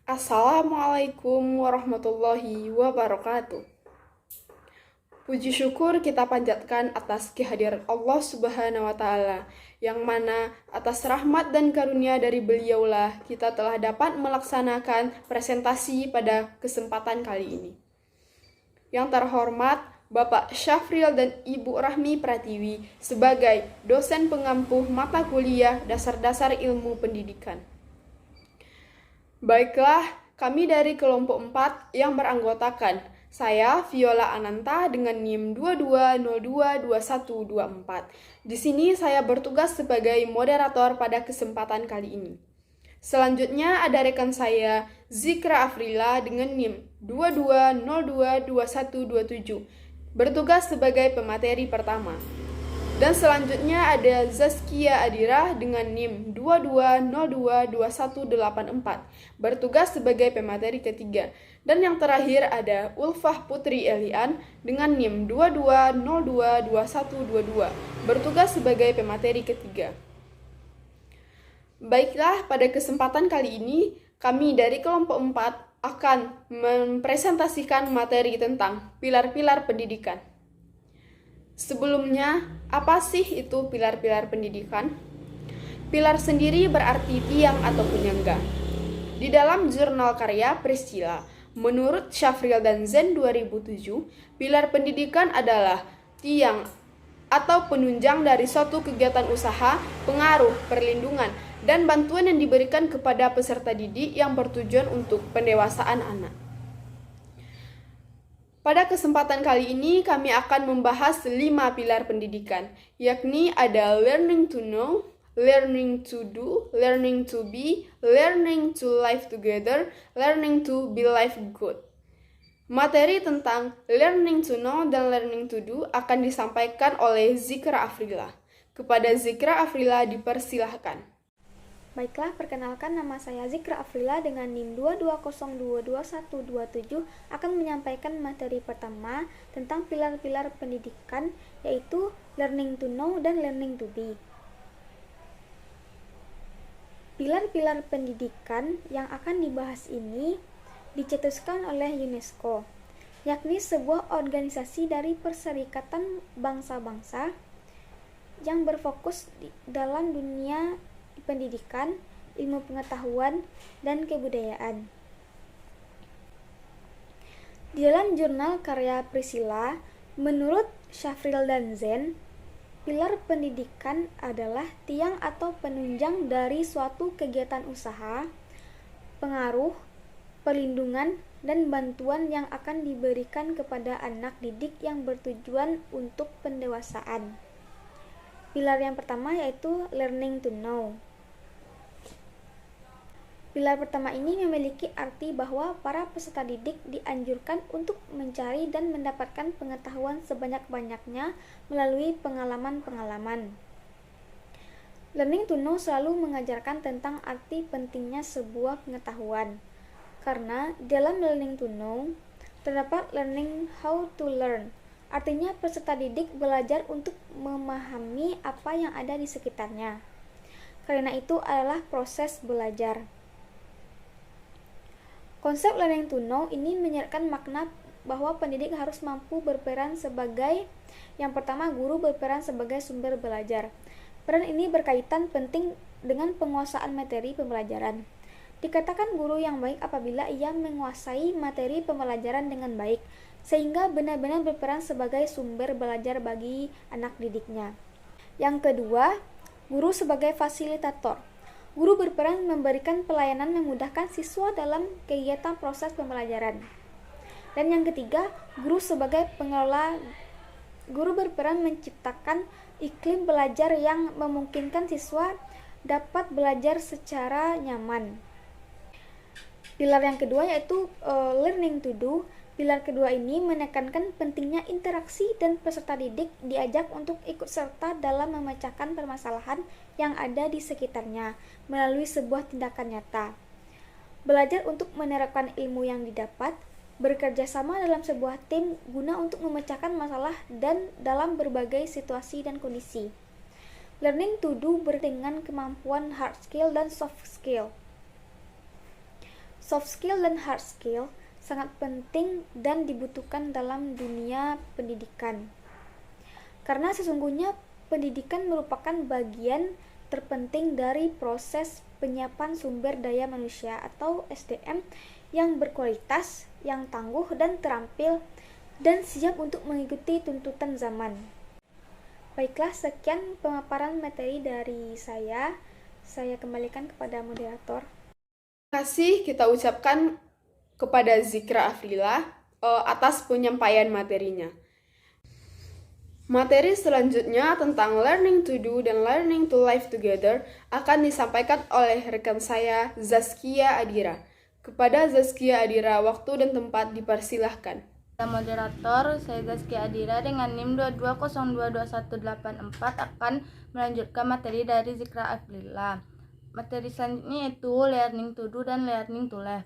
Assalamualaikum warahmatullahi wabarakatuh. Puji syukur kita panjatkan atas kehadiran Allah Subhanahu wa Ta'ala, yang mana atas rahmat dan karunia dari beliaulah kita telah dapat melaksanakan presentasi pada kesempatan kali ini. Yang terhormat Bapak Syafril dan Ibu Rahmi Pratiwi sebagai dosen pengampu mata kuliah dasar-dasar ilmu pendidikan. Baiklah, kami dari kelompok 4 yang beranggotakan saya Viola Ananta dengan NIM 22022124. Di sini saya bertugas sebagai moderator pada kesempatan kali ini. Selanjutnya ada rekan saya Zikra Afrila dengan NIM 22022127, bertugas sebagai pemateri pertama. Dan selanjutnya ada Zaskia Adira dengan NIM 22022184, bertugas sebagai pemateri ketiga. Dan yang terakhir ada Ulfah Putri Elian dengan NIM 22022122, bertugas sebagai pemateri ketiga. Baiklah, pada kesempatan kali ini kami dari kelompok 4 akan mempresentasikan materi tentang pilar-pilar pendidikan. Sebelumnya, apa sih itu pilar-pilar pendidikan? Pilar sendiri berarti tiang atau penyangga. Di dalam jurnal karya Priscilla, menurut Syafril dan Zen 2007, pilar pendidikan adalah tiang atau penunjang dari suatu kegiatan usaha, pengaruh, perlindungan, dan bantuan yang diberikan kepada peserta didik yang bertujuan untuk pendewasaan anak. Pada kesempatan kali ini kami akan membahas 5 pilar pendidikan, yakni ada learning to know, learning to do, learning to be, learning to live together, learning to be life good. Materi tentang learning to know dan learning to do akan disampaikan oleh Zikra Afrila. Kepada Zikra Afrila dipersilahkan. Baiklah, perkenalkan, nama saya Zikra Afrila dengan NIM 22022127 akan menyampaikan materi pertama tentang pilar-pilar pendidikan, yaitu learning to know dan learning to be. Pilar-pilar pendidikan yang akan dibahas ini dicetuskan oleh UNESCO, yakni sebuah organisasi dari Perserikatan Bangsa-Bangsa yang berfokus dalam dunia pendidikan, ilmu pengetahuan, dan kebudayaan. Di dalam jurnal karya Priscilla, menurut Syafril dan Zen, pilar pendidikan adalah tiang atau penunjang dari suatu kegiatan usaha, pengaruh, perlindungan, dan bantuan yang akan diberikan kepada anak didik yang bertujuan untuk pendewasaan. Pilar yang pertama yaitu learning to know. Pilar pertama ini memiliki arti bahwa para peserta didik dianjurkan untuk mencari dan mendapatkan pengetahuan sebanyak-banyaknya melalui pengalaman-pengalaman. Learning to know selalu mengajarkan tentang arti pentingnya sebuah pengetahuan, karena dalam learning to know terdapat learning how to learn. Artinya peserta didik belajar untuk memahami apa yang ada di sekitarnya. Karena itu adalah proses belajar. Konsep learning to know ini menyeratkan makna bahwa pendidik harus mampu berperan sebagai, yang pertama, guru berperan sebagai sumber belajar. Peran ini berkaitan penting dengan penguasaan materi pembelajaran. Dikatakan guru yang baik apabila ia menguasai materi pembelajaran dengan baik, sehingga benar-benar berperan sebagai sumber belajar bagi anak didiknya. Yang kedua, guru sebagai fasilitator. Guru berperan memberikan pelayanan memudahkan siswa dalam kegiatan proses pembelajaran. Dan yang ketiga, guru sebagai pengelola. Guru berperan menciptakan iklim belajar yang memungkinkan siswa dapat belajar secara nyaman. Pilar yang kedua yaitu learning to do. Pilar kedua ini menekankan pentingnya interaksi dan peserta didik diajak untuk ikut serta dalam memecahkan permasalahan yang ada di sekitarnya melalui sebuah tindakan nyata. Belajar untuk menerapkan ilmu yang didapat, bekerja sama dalam sebuah tim guna untuk memecahkan masalah dan dalam berbagai situasi dan kondisi. Learning to do dengan kemampuan hard skill dan soft skill. Soft skill dan hard skill sangat penting dan dibutuhkan dalam dunia pendidikan. Karena sesungguhnya pendidikan merupakan bagian terpenting dari proses penyiapan sumber daya manusia atau SDM yang berkualitas, yang tangguh dan terampil, dan siap untuk mengikuti tuntutan zaman. Baiklah, sekian pemaparan materi dari saya. Saya kembalikan kepada moderator. Terima kasih kita ucapkan kepada Zikra Afrila atas penyampaian materinya. Materi selanjutnya tentang learning to do dan learning to live together akan disampaikan oleh rekan saya, Zaskia Adira. Kepada Zaskia Adira, waktu dan tempat dipersilahkan. Moderator, saya Zaskia Adira dengan NIM 220221844 akan melanjutkan materi dari Zikra Afrila. Materi selanjutnya yaitu learning to do dan learning to live.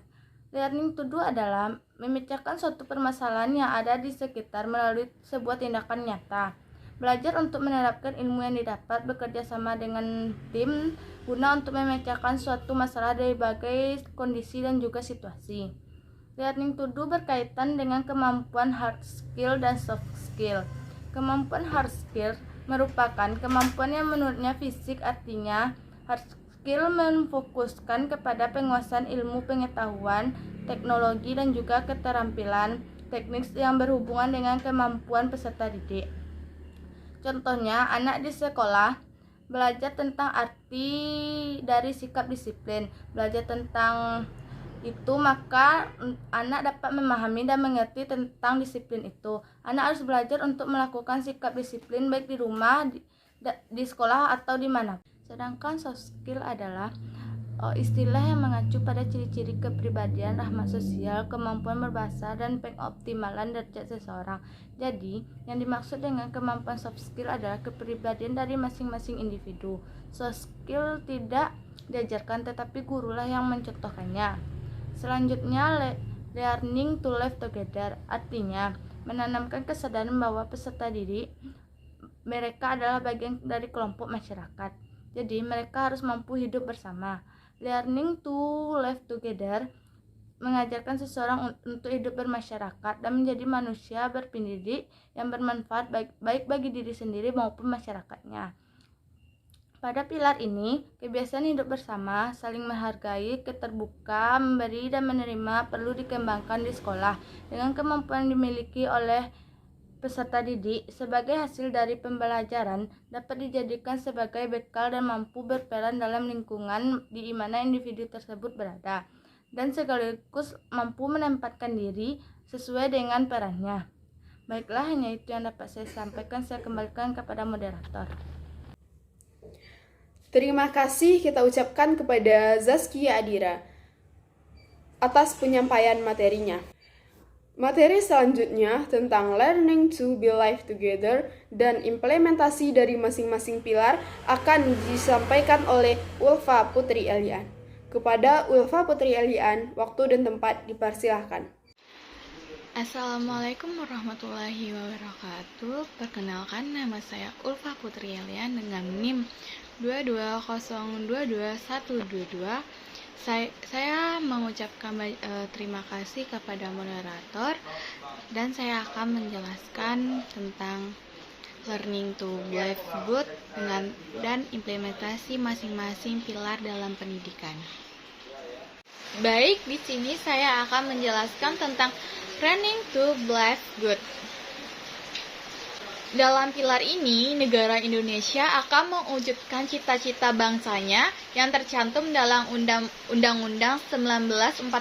Learning to do adalah memecahkan suatu permasalahan yang ada di sekitar melalui sebuah tindakan nyata. Belajar untuk menerapkan ilmu yang didapat, bekerja sama dengan tim guna untuk memecahkan suatu masalah dari berbagai kondisi dan juga situasi. Learning to do berkaitan dengan kemampuan hard skill dan soft skill. Kemampuan hard skill merupakan kemampuan yang menurutnya fisik, artinya hard skill memfokuskan kepada penguasaan ilmu pengetahuan, teknologi, dan juga keterampilan teknis yang berhubungan dengan kemampuan peserta didik. Contohnya, anak di sekolah belajar tentang arti dari sikap disiplin. Belajar tentang itu, maka anak dapat memahami dan mengerti tentang disiplin itu. Anak harus belajar untuk melakukan sikap disiplin baik di rumah, di sekolah, atau di mana. Sedangkan soft skill adalah istilah yang mengacu pada ciri-ciri kepribadian, rahmat sosial, kemampuan berbahasa, dan pengoptimalan derajat seseorang. Jadi, yang dimaksud dengan kemampuan soft skill adalah kepribadian dari masing-masing individu. Soft skill tidak diajarkan, tetapi gurulah yang mencontohkannya. Selanjutnya, learning to live together, artinya menanamkan kesadaran bahwa peserta didik mereka adalah bagian dari kelompok masyarakat. Jadi, mereka harus mampu hidup bersama. Learning to live together mengajarkan seseorang untuk hidup bermasyarakat dan menjadi manusia berpendidik yang bermanfaat baik bagi diri sendiri maupun masyarakatnya. Pada pilar ini, kebiasaan hidup bersama, saling menghargai, keterbuka, memberi dan menerima perlu dikembangkan di sekolah dengan kemampuan yang dimiliki oleh peserta didik sebagai hasil dari pembelajaran dapat dijadikan sebagai bekal dan mampu berperan dalam lingkungan di mana individu tersebut berada, dan sekaligus mampu menempatkan diri sesuai dengan perannya. Baiklah, hanya itu yang dapat saya sampaikan. Saya kembalikan kepada moderator. Terima kasih kita ucapkan kepada Zaskia Adira atas penyampaian materinya. Materi selanjutnya tentang learning to be live together dan implementasi dari masing-masing pilar akan disampaikan oleh Ulfa Putri Elian. Kepada Ulfa Putri Elian, waktu dan tempat dipersilahkan. Assalamualaikum warahmatullahi wabarakatuh. Perkenalkan, nama saya Ulfa Putri Elian dengan NIM 220222122. Saya mengucapkan terima kasih kepada moderator, dan saya akan menjelaskan tentang learning to live good dan implementasi masing-masing pilar dalam pendidikan. Baik, di sini saya akan menjelaskan tentang learning to live good. Dalam pilar ini, negara Indonesia akan mewujudkan cita-cita bangsanya yang tercantum dalam Undang-Undang 1945,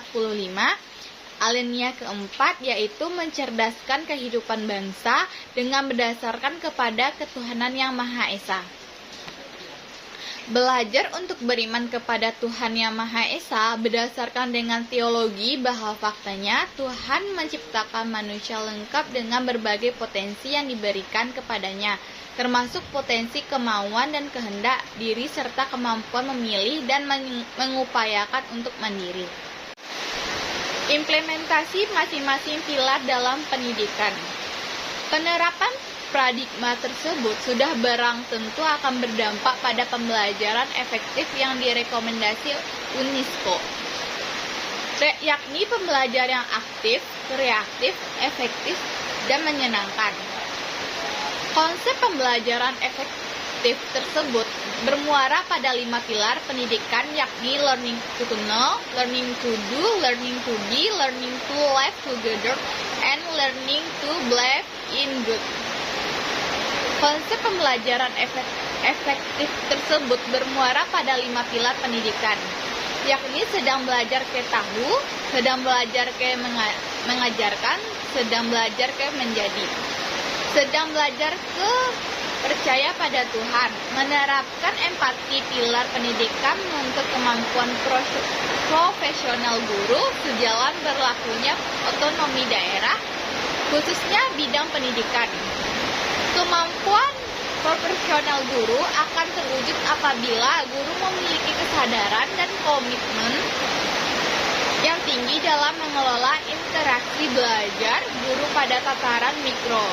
alinea keempat, yaitu mencerdaskan kehidupan bangsa dengan berdasarkan kepada ketuhanan yang Maha Esa. Belajar untuk beriman kepada Tuhan Yang Maha Esa berdasarkan dengan teologi bahwa faktanya Tuhan menciptakan manusia lengkap dengan berbagai potensi yang diberikan kepadanya, termasuk potensi kemauan dan kehendak diri serta kemampuan memilih dan mengupayakan untuk mandiri. Implementasi masing-masing pilar dalam pendidikan. Penerapan paradigma tersebut sudah barang tentu akan berdampak pada pembelajaran efektif yang direkomendasi UNESCO. yakni pembelajaran yang aktif, kreatif, efektif, dan menyenangkan. Konsep pembelajaran efektif tersebut bermuara pada 5 pilar pendidikan, yakni learning to know, learning to do, learning to be, learning to live together, and learning to believe in good. Konsep pembelajaran efektif tersebut bermuara pada 5 pilar pendidikan, yakni sedang belajar ke tahu, sedang belajar ke mengajarkan, sedang belajar ke menjadi, sedang belajar ke percaya pada Tuhan, menerapkan empati pilar pendidikan untuk kemampuan profesional guru, sejalan berlakunya otonomi daerah, khususnya bidang pendidikan. Kemampuan profesional guru akan terwujud apabila guru memiliki kesadaran dan komitmen yang tinggi dalam mengelola interaksi belajar guru pada tataran mikro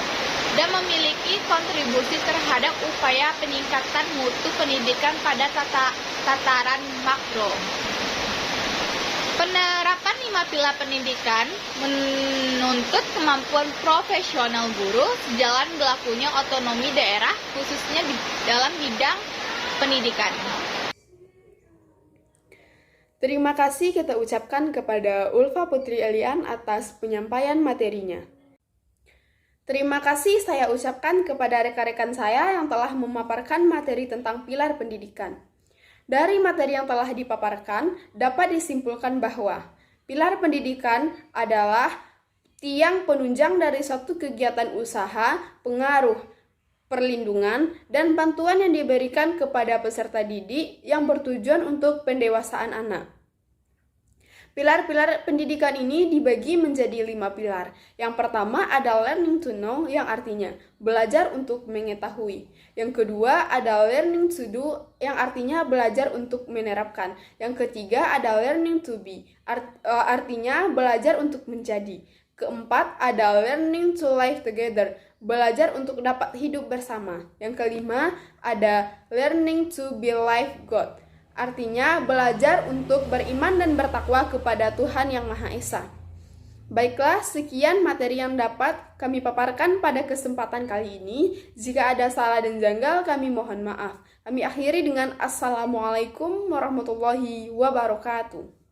dan memiliki kontribusi terhadap upaya peningkatan mutu pendidikan pada tataran makro. Penerapan 5 pilar pendidikan menuntut kemampuan profesional guru sejalan berlakunya otonomi daerah, khususnya dalam bidang pendidikan. Terima kasih kita ucapkan kepada Ulfa Putri Elian atas penyampaian materinya. Terima kasih saya ucapkan kepada rekan-rekan saya yang telah memaparkan materi tentang pilar pendidikan. Dari materi yang telah dipaparkan, dapat disimpulkan bahwa pilar pendidikan adalah tiang penunjang dari suatu kegiatan usaha, pengaruh, perlindungan, dan bantuan yang diberikan kepada peserta didik yang bertujuan untuk pendewasaan anak. Pilar-pilar pendidikan ini dibagi menjadi 5 pilar. Yang pertama ada learning to know, yang artinya belajar untuk mengetahui. Yang kedua ada learning to do, yang artinya belajar untuk menerapkan. Yang ketiga ada learning to be, artinya belajar untuk menjadi. Keempat ada learning to live together, belajar untuk dapat hidup bersama. Yang kelima ada learning to be like God, artinya belajar untuk beriman dan bertakwa kepada Tuhan Yang Maha Esa. Baiklah, sekian materi yang dapat kami paparkan pada kesempatan kali ini. Jika ada salah dan janggal, kami mohon maaf. Kami akhiri dengan Assalamualaikum warahmatullahi wabarakatuh.